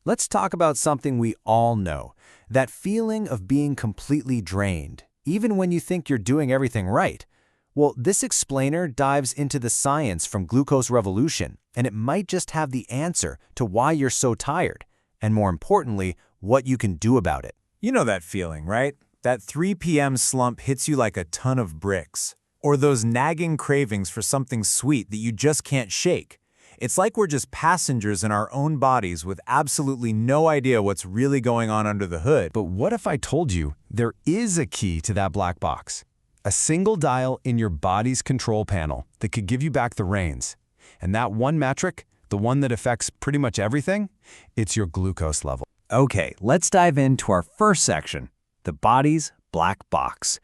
let's talk about something we all know, that feeling of being completely drained, even when you think you're doing everything right. Well, this explainer dives into the science from Glucose Revolution, and it might just have the answer to why you're so tired, and more importantly, what you can do about it. You know that feeling, right? That 3 p.m. slump hits you like a ton of bricks. Or those nagging cravings for something sweet that you just can't shake. It's like we're just passengers in our own bodies with absolutely no idea what's really going on under the hood. But what if I told you there is a key to that black box? A single dial in your body's control panel that could give you back the reins. And that one metric, the one that affects pretty much everything, it's your glucose level. Okay, let's dive into our first section, the body's black box.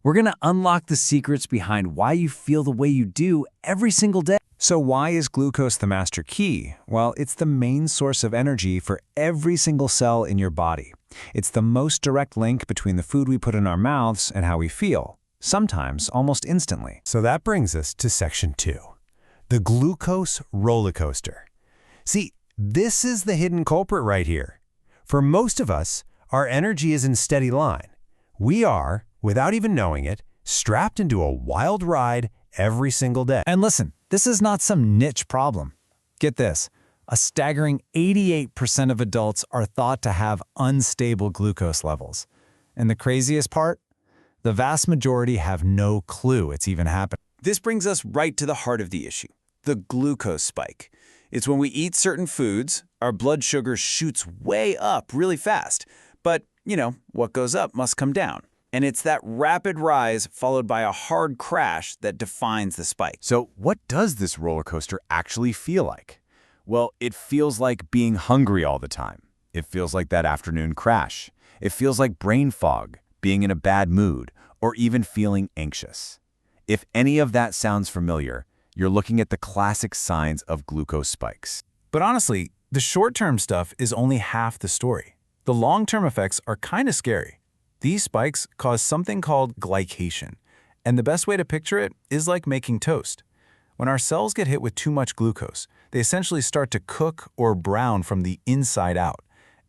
We're going to unlock the secrets behind why you feel the way you do every single day. So why is glucose the master key? Well, it's the main source of energy for every single cell in your body. It's the most direct link between the food we put in our mouths and how we feel, sometimes almost instantly. So that brings us to section 2, the glucose roller coaster. See, this is the hidden culprit right here. For most of us, our energy is in steady line. We are, without even knowing it, strapped into a wild ride every single day. And listen, this is not some niche problem. Get this, a staggering 88% of adults are thought to have unstable glucose levels. And the craziest part? The vast majority have no clue it's even happening. This brings us right to the heart of the issue, the glucose spike. It's when we eat certain foods, our blood sugar shoots way up really fast. But, what goes up must come down. And it's that rapid rise followed by a hard crash that defines the spike. So what does this roller coaster actually feel like? Well, it feels like being hungry all the time. It feels like that afternoon crash. It feels like brain fog, being in a bad mood, or even feeling anxious. If any of that sounds familiar, you're looking at the classic signs of glucose spikes. But honestly, the short-term stuff is only half the story. The long-term effects are kind of scary. These spikes cause something called glycation, and the best way to picture it is like making toast. When our cells get hit with too much glucose, they essentially start to cook or brown from the inside out.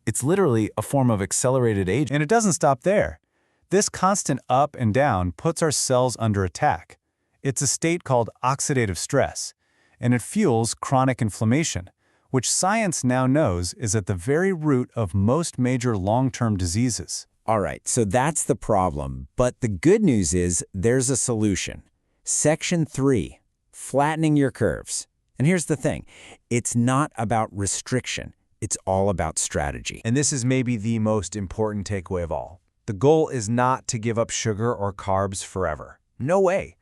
It's literally a form of accelerated aging. And it doesn't stop there. This constant up and down puts our cells under attack. It's a state called oxidative stress, and it fuels chronic inflammation, which science now knows is at the very root of most major long-term diseases. All right, so that's the problem. But the good news is there's a solution. Section 3, flattening your curves. And here's the thing, it's not about restriction. It's all about strategy. And this is maybe the most important takeaway of all. The goal is not to give up sugar or carbs forever. No way.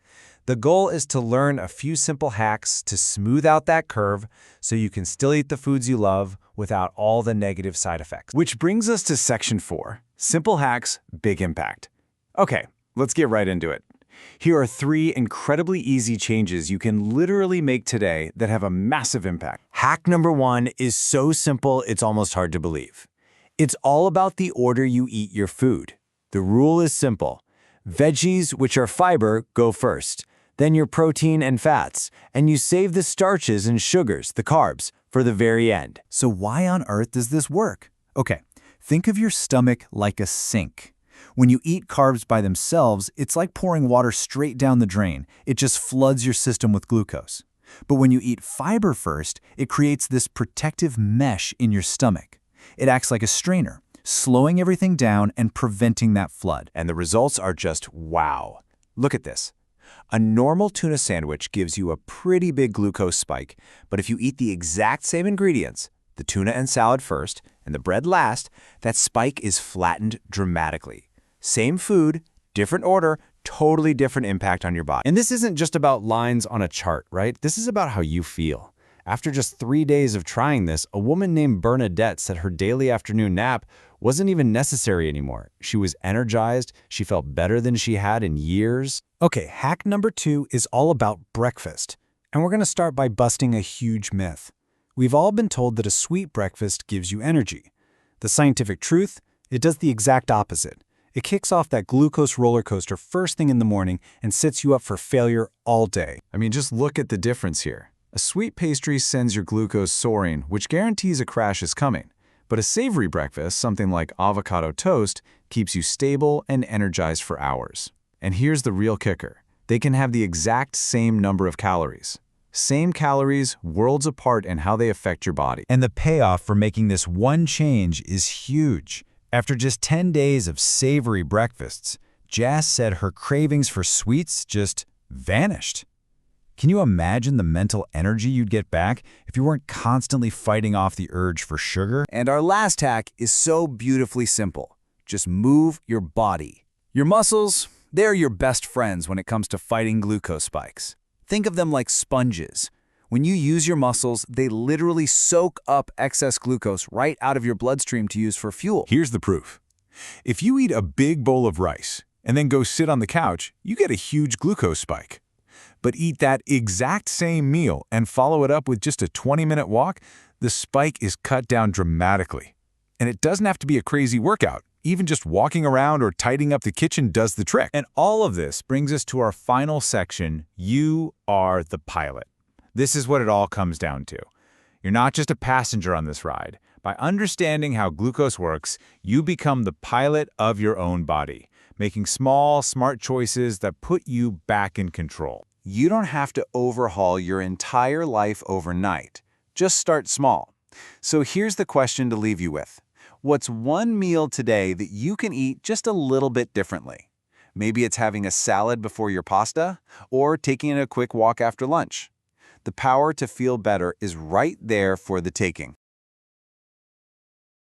The goal is to learn a few simple hacks to smooth out that curve so you can still eat the foods you love without all the negative side effects. Which brings us to section 4, simple hacks, big impact. Okay, let's get right into it. Here are 3 incredibly easy changes you can literally make today that have a massive impact. Hack number 1 is so simple it's almost hard to believe. It's all about the order you eat your food. The rule is simple. Veggies, which are fiber, go first. Then your protein and fats, and you save the starches and sugars, the carbs, for the very end. So why on earth does this work? Okay, think of your stomach like a sink. When you eat carbs by themselves, it's like pouring water straight down the drain. It just floods your system with glucose. But when you eat fiber first, it creates this protective mesh in your stomach. It acts like a strainer, slowing everything down and preventing that flood. And the results are just wow. Look at this. A normal tuna sandwich gives you a pretty big glucose spike, but if you eat the exact same ingredients, the tuna and salad first and the bread last, that spike is flattened dramatically. Same food, different order, totally different impact on your body. And this isn't just about lines on a chart, right? This is about how you feel. After just 3 days of trying this, a woman named Bernadette said her daily afternoon nap wasn't even necessary anymore. She was energized, she felt better than she had in years. Okay, hack number 2 is all about breakfast. And we're going to start by busting a huge myth. We've all been told that a sweet breakfast gives you energy. The scientific truth? It does the exact opposite. It kicks off that glucose roller coaster first thing in the morning and sets you up for failure all day. I mean, just look at the difference here. A sweet pastry sends your glucose soaring, which guarantees a crash is coming. But a savory breakfast, something like avocado toast, keeps you stable and energized for hours. And here's the real kicker. They can have the exact same number of calories. Same calories, worlds apart in how they affect your body. And the payoff for making this one change is huge. After just 10 days of savory breakfasts, Jas said her cravings for sweets just vanished. Can you imagine the mental energy you'd get back if you weren't constantly fighting off the urge for sugar? And our last hack is so beautifully simple. Just move your body. Your muscles, they're your best friends when it comes to fighting glucose spikes. Think of them like sponges. When you use your muscles, they literally soak up excess glucose right out of your bloodstream to use for fuel. Here's the proof. If you eat a big bowl of rice and then go sit on the couch, you get a huge glucose spike. But eat that exact same meal and follow it up with just a 20-minute walk, the spike is cut down dramatically. And it doesn't have to be a crazy workout. Even just walking around or tidying up the kitchen does the trick. And all of this brings us to our final section, you are the pilot. This is what it all comes down to. You're not just a passenger on this ride. By understanding how glucose works, you become the pilot of your own body, making small, smart choices that put you back in control. You don't have to overhaul your entire life overnight. Just start small. So here's the question to leave you with. What's one meal today that you can eat just a little bit differently? Maybe it's having a salad before your pasta, or taking a quick walk after lunch. The power to feel better is right there for the taking.